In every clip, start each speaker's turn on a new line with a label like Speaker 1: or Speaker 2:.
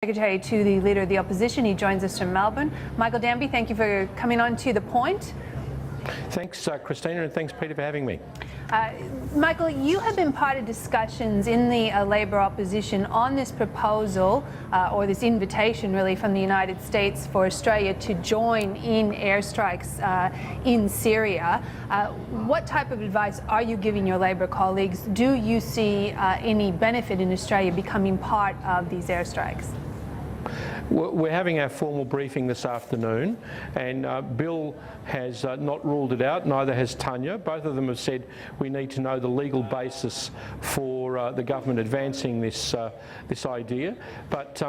Speaker 1: Secretary to the Leader of the Opposition. He joins us from Melbourne. Michael Danby, thank you for coming on to The Point.
Speaker 2: Thanks, Christina, and thanks, Peter, for having me.
Speaker 1: Michael, you have been part of discussions in the Labor opposition on this proposal, or this invitation really, from the United States for Australia to join in airstrikes in Syria. What type of advice are you giving your Labor colleagues? Do you see any benefit in Australia becoming part of these airstrikes?
Speaker 2: We're having our formal briefing this afternoon, and Bill has not ruled it out, neither has Tanya. Both of them have said we need to know the legal basis for the government advancing this idea. But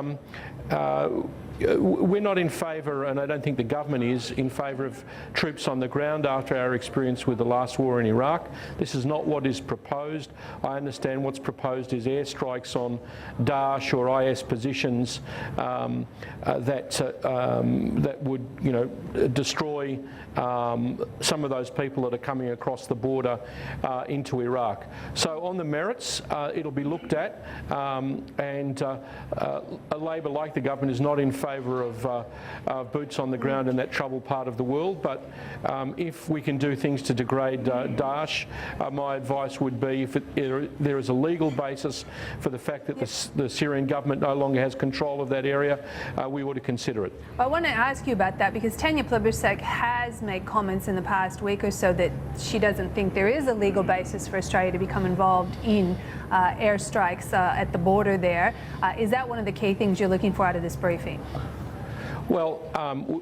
Speaker 2: we're not in favour, and I don't think the government is, in favour of troops on the ground after our experience with the last war in Iraq. This is not what is proposed. I understand what's proposed is airstrikes on Daesh or IS positions that would, destroy some of those people that are coming across the border into Iraq. So on the merits, it'll be looked at, and Labor, like the government, is not in favour of boots on the ground in that troubled part of the world. But if we can do things to degrade Daesh, my advice would be, if there is a legal basis for the fact that the Syrian government no longer has control of that area, we ought to consider it.
Speaker 1: Well, I want to ask you about that, because Tanya Plibersek has made comments in the past week or so that she doesn't think there is a legal basis for Australia to become involved in airstrikes at the border there. Is that one of the key things you're looking for out of this briefing?
Speaker 2: Well,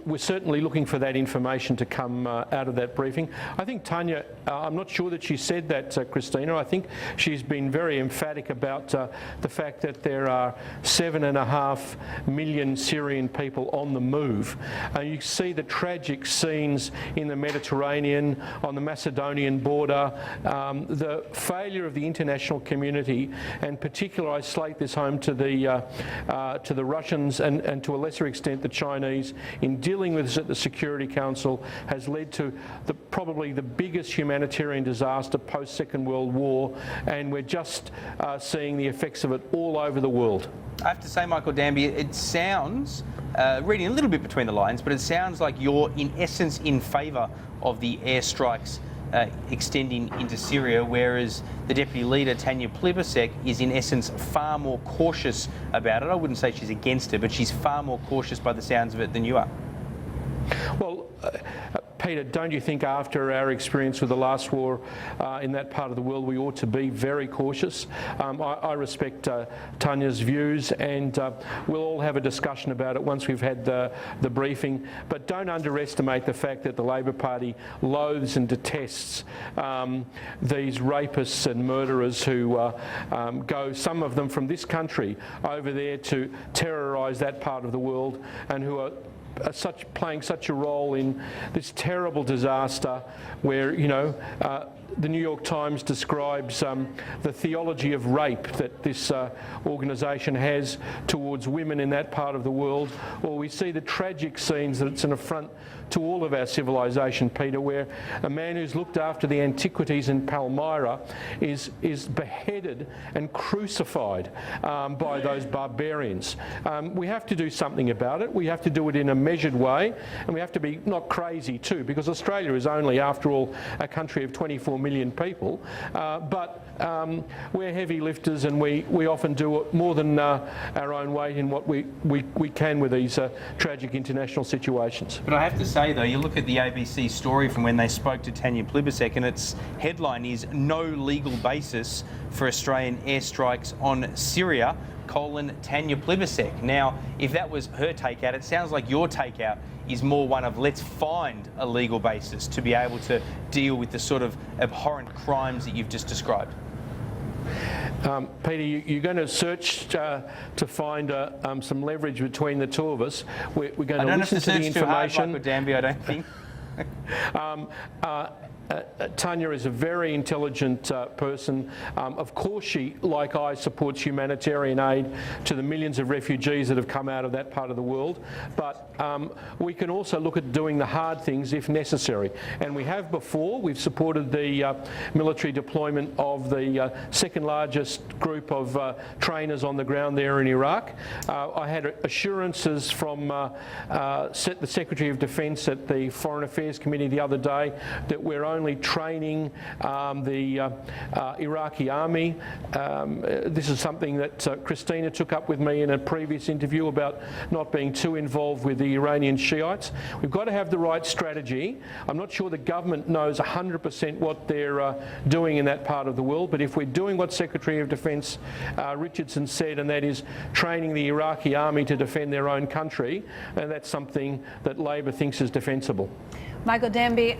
Speaker 2: we're certainly looking for that information to come out of that briefing. I think Tanya, I'm not sure that she said that, Christina. I think she's been very emphatic about the fact that there are 7.5 million Syrian people on the move. You see the tragic scenes in the Mediterranean, on the Macedonian border, the failure of the international community, and particularly I slate this home to the Russians and to a lesser extent the Chinese, in dealing with this at the Security Council, has led to probably the biggest humanitarian disaster post-Second World War, and we're just seeing the effects of it all over the world.
Speaker 3: I have to say, Michael Danby, it sounds, reading a little bit between the lines, but it sounds like you're in essence in favour of the airstrikes extending into Syria, whereas the Deputy Leader, Tanya Plibersek, is in essence far more cautious about it. I wouldn't say she's against it, but she's far more cautious by the sounds of it than you are.
Speaker 2: Well, Peter, don't you think after our experience with the last war in that part of the world, we ought to be very cautious? I respect Tanya's views, and we'll all have a discussion about it once we've had the briefing. But don't underestimate the fact that the Labor Party loathes and detests these rapists and murderers who go, some of them from this country, over there to terrorise that part of the world, and who are playing such a role in this terrible disaster where, the New York Times describes the theology of rape that this organisation has towards women in that part of the world. Or we see the tragic scenes that it's an affront to all of our civilisation, Peter, where a man who's looked after the antiquities in Palmyra is beheaded and crucified by those barbarians. We have to do something about it. We have to do it in a measured way, and we have to be not crazy too, because Australia is only, after all, a country of 24 million people, but we're heavy lifters, and we often do more than our own weight in what we can with these tragic international situations.
Speaker 3: But I have to say, though, you look at the ABC story from when they spoke to Tanya Plibersek, and its headline is "No legal basis for Australian airstrikes on Syria, Tanya Plibersek." Now, if that was her takeout, it sounds like your takeout is more one of let's find a legal basis to be able to deal with the sort of abhorrent crimes that you've just described.
Speaker 2: Peter, you're going to search to find some leverage between the two of us. We're going to listen to the information.
Speaker 3: Michael Danby, I don't think.
Speaker 2: Tanya is a very intelligent person. Of course she, like I, supports humanitarian aid to the millions of refugees that have come out of that part of the world. But we can also look at doing the hard things if necessary. And we have before. We've supported the military deployment of the second largest group of trainers on the ground there in Iraq. I had assurances from the Secretary of Defence at the Foreign Affairs Committee the other day that we're only training the Iraqi army. This is something that Christina took up with me in a previous interview about not being too involved with the Iranian Shiites. We've got to have the right strategy. I'm not sure the government knows 100% what they're doing in that part of the world, but if we're doing what Secretary of Defence Richardson said, and that is training the Iraqi army to defend their own country, and that's something that Labor thinks is defensible.
Speaker 1: Michael Danby,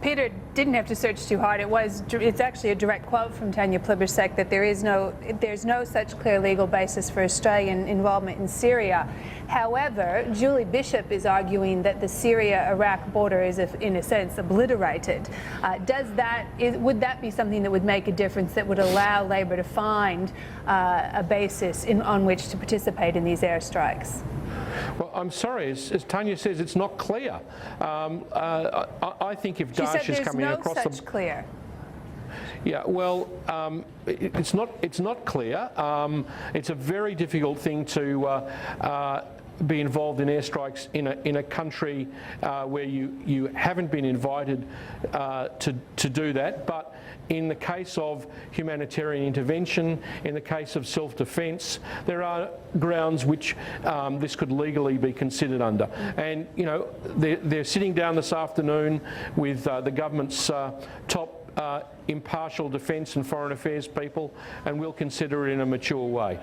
Speaker 1: Peter didn't have to search too hard. It's actually a direct quote from Tanya Plibersek that there's no such clear legal basis for Australian involvement in Syria. However, Julie Bishop is arguing that the Syria-Iraq border is, in a sense, obliterated. Would that be something that would make a difference, that would allow Labor to find a basis on which to participate in these airstrikes?
Speaker 2: Well, I'm sorry, as Tanya says, it's not clear. I think if Daesh is coming across the...
Speaker 1: She said there's no such clear.
Speaker 2: Yeah, well, it's not clear. It's a very difficult thing to be involved in airstrikes in a country where you haven't been invited to do that. But in the case of humanitarian intervention, in the case of self-defence, there are grounds which this could legally be considered under. And, you know, they're sitting down this afternoon with the government's top impartial defence and foreign affairs people, and we'll consider it in a mature way.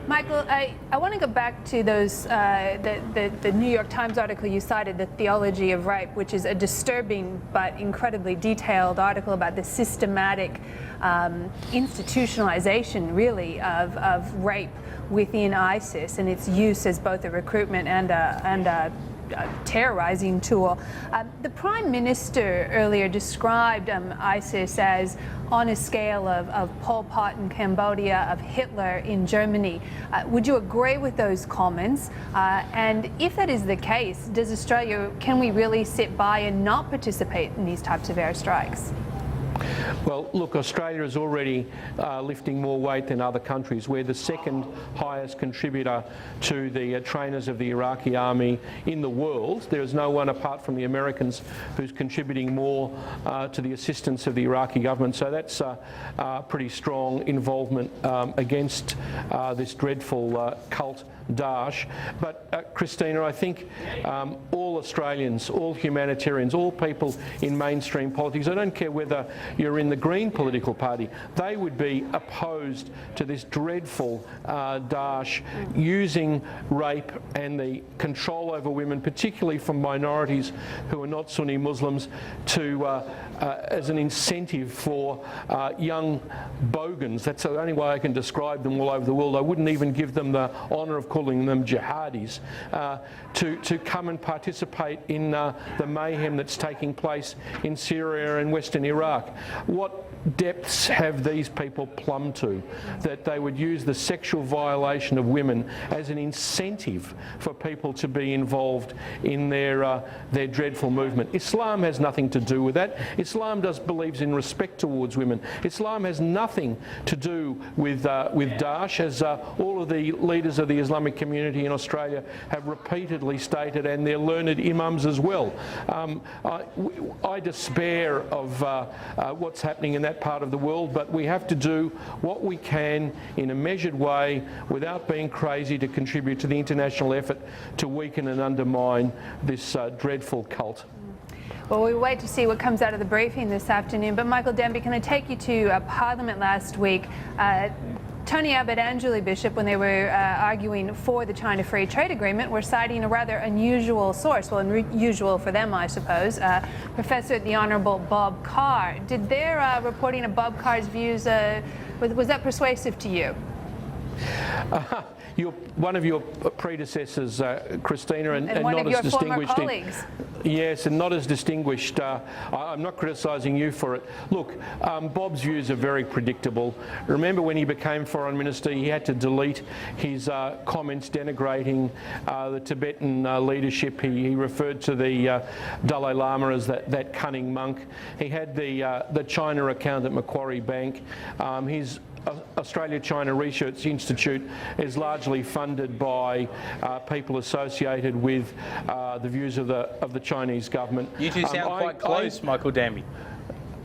Speaker 1: Michael, I want to go back to those the New York Times article you cited, The Theology of Rape, which is a disturbing but incredibly detailed article about the systematic institutionalization, really, of rape within ISIS and its use as both a recruitment and a terrorizing tool. The Prime Minister earlier described ISIS as on a scale of Pol Pot in Cambodia, of Hitler in Germany. Would you agree with those comments? And if that is the case, does Australia, can we really sit by and not participate in these types of airstrikes?
Speaker 2: Well, look, Australia is already lifting more weight than other countries. We're the second highest contributor to the trainers of the Iraqi army in the world. There is no one apart from the Americans who's contributing more to the assistance of the Iraqi government. So that's pretty strong involvement against this dreadful cult Daesh. But Christina, I think all Australians, all humanitarians, all people in mainstream politics, I don't care whether you're in the Green political party, they would be opposed to this dreadful Daesh using rape and the control over women, particularly from minorities who are not Sunni Muslims, to as an incentive for young bogans. That's the only way I can describe them all over the world. I wouldn't even give them the honour of calling them jihadis, to come and participate in the mayhem that's taking place in Syria and Western Iraq. What depths have these people plumbed to, that they would use the sexual violation of women as an incentive for people to be involved in their dreadful movement? Islam has nothing to do with that. Islam believes in respect towards women. Islam has nothing to do with Daesh, as all of the leaders of the Islamic community in Australia have repeatedly stated, and their learned imams as well. I despair of what's happening in that part of the world, but we have to do what we can in a measured way without being crazy to contribute to the international effort to weaken and undermine this dreadful cult.
Speaker 1: Well, we wait to see what comes out of the briefing this afternoon. But Michael Danby, can I take you to Parliament last week? Tony Abbott and Julie Bishop, when they were arguing for the China Free Trade Agreement, were citing a rather unusual source. Well, unusual for them, I suppose. Professor at the Honourable Bob Carr. Did their reporting of Bob Carr's views, was that persuasive to you?
Speaker 2: one of your predecessors, Christina, and
Speaker 1: one
Speaker 2: not
Speaker 1: of
Speaker 2: as
Speaker 1: your former
Speaker 2: distinguished.
Speaker 1: colleagues.
Speaker 2: Yes, and not as distinguished. I'm not criticising you for it. Look, Bob's views are very predictable. Remember when he became Foreign Minister, he had to delete his comments denigrating the Tibetan leadership. He referred to the Dalai Lama as that cunning monk. He had the China account at Macquarie Bank. His Australia-China Research Institute is largely funded by people associated with the views of the Chinese government.
Speaker 3: You two sound quite close, Michael Danby.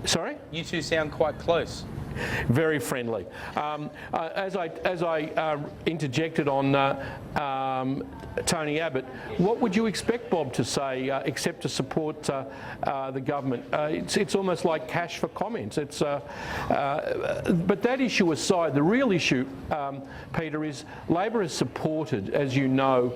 Speaker 2: Sorry?
Speaker 3: You two sound quite close.
Speaker 2: Very friendly. As I interjected on Tony Abbott, what would you expect Bob to say except to support the government? It's almost like cash for comments. But that issue aside, the real issue, Peter, is Labor has supported, as you know,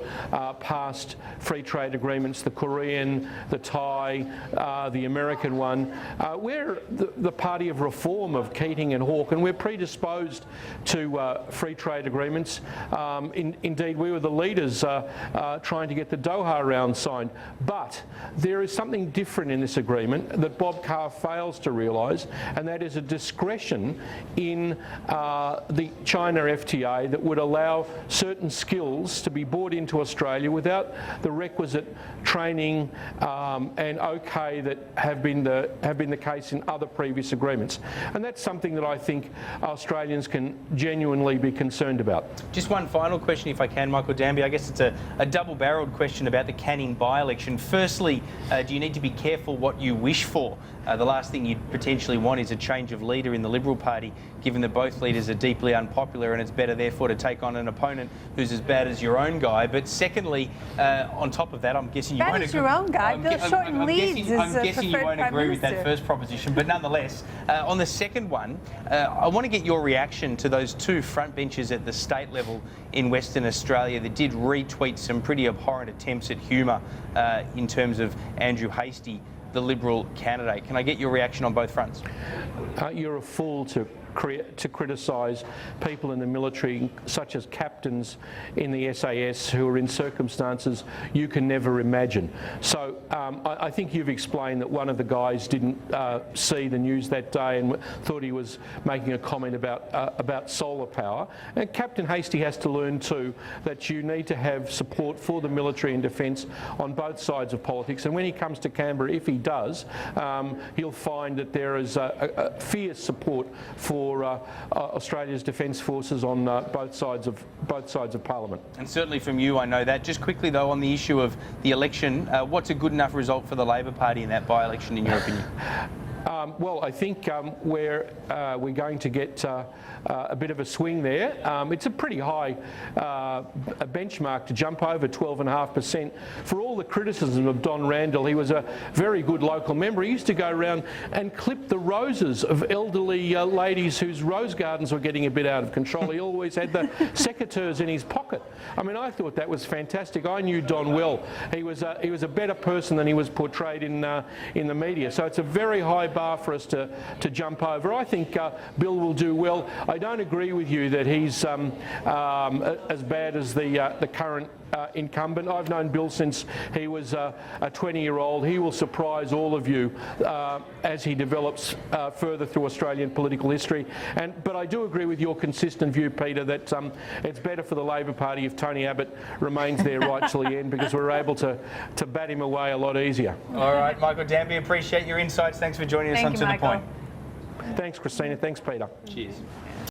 Speaker 2: past free trade agreements, the Korean, the Thai, the American one. We're the party of reform of Keating and Hawke, and we're predisposed to free trade agreements. Indeed, we were the leaders trying to get the Doha round signed. But there is something different in this agreement that Bob Carr fails to realise, and that is a discretion in the China FTA that would allow certain skills to be brought into Australia without the requisite training and okay that have been the case in other previous agreements. And that's something that I think Australians can genuinely be concerned about.
Speaker 3: Just one final question, if I can, Michael Danby. I guess it's a double-barrelled question about the Canning by-election. Firstly, do you need to be careful what you wish for? The last thing you'd potentially want is a change of leader in the Liberal Party, given that both leaders are deeply unpopular, and it's better, therefore, to take on an opponent who's as bad as your own guy. But secondly, on top of that, I'm guessing you won't agree.
Speaker 1: Bad as your own guy. Bill Shorten leads as
Speaker 3: I'm guessing you won't agree with that
Speaker 1: Minister.
Speaker 3: first proposition. But nonetheless, on the second one, I want to get your reaction to those two frontbenchers at the state level in Western Australia that did retweet some pretty abhorrent attempts at humour in terms of Andrew Hastie, the Liberal candidate. Can I get your reaction on both fronts?
Speaker 2: You're a fool to criticise people in the military, such as captains in the SAS, who are in circumstances you can never imagine. So I think you've explained that one of the guys didn't see the news that day and thought he was making a comment about solar power. And Captain Hastie has to learn too that you need to have support for the military and defence on both sides of politics. And when he comes to Canberra, if he does, he'll find that there is a fierce support for Australia's defence forces on both sides of Parliament.
Speaker 3: And certainly from you, I know that. Just quickly though, on the issue of the election, what's a good enough result for the Labor Party in that by-election, in your opinion?
Speaker 2: Well, I think we're going to get a bit of a swing there. It's a pretty high benchmark to jump over, 12.5%. For all the criticism of Don Randall, he was a very good local member. He used to go around and clip the roses of elderly ladies whose rose gardens were getting a bit out of control. He always had the secateurs in his pocket. I mean, I thought that was fantastic. I knew Don well. He was a better person than he was portrayed in the media. So it's a very high bar for us to jump over. I think Bill will do well. I don't agree with you that he's as bad as the current incumbent. I've known Bill since he was a 20-year-old. He will surprise all of you as he develops further through Australian political history. But I do agree with your consistent view, Peter, that it's better for the Labor Party if Tony Abbott remains there right till the end, because we're able to bat him away a lot easier.
Speaker 3: All right, Michael Danby, appreciate your insights. Thanks for joining us on To The Point.
Speaker 2: Thanks, Christina. Thanks, Peter.
Speaker 3: Cheers.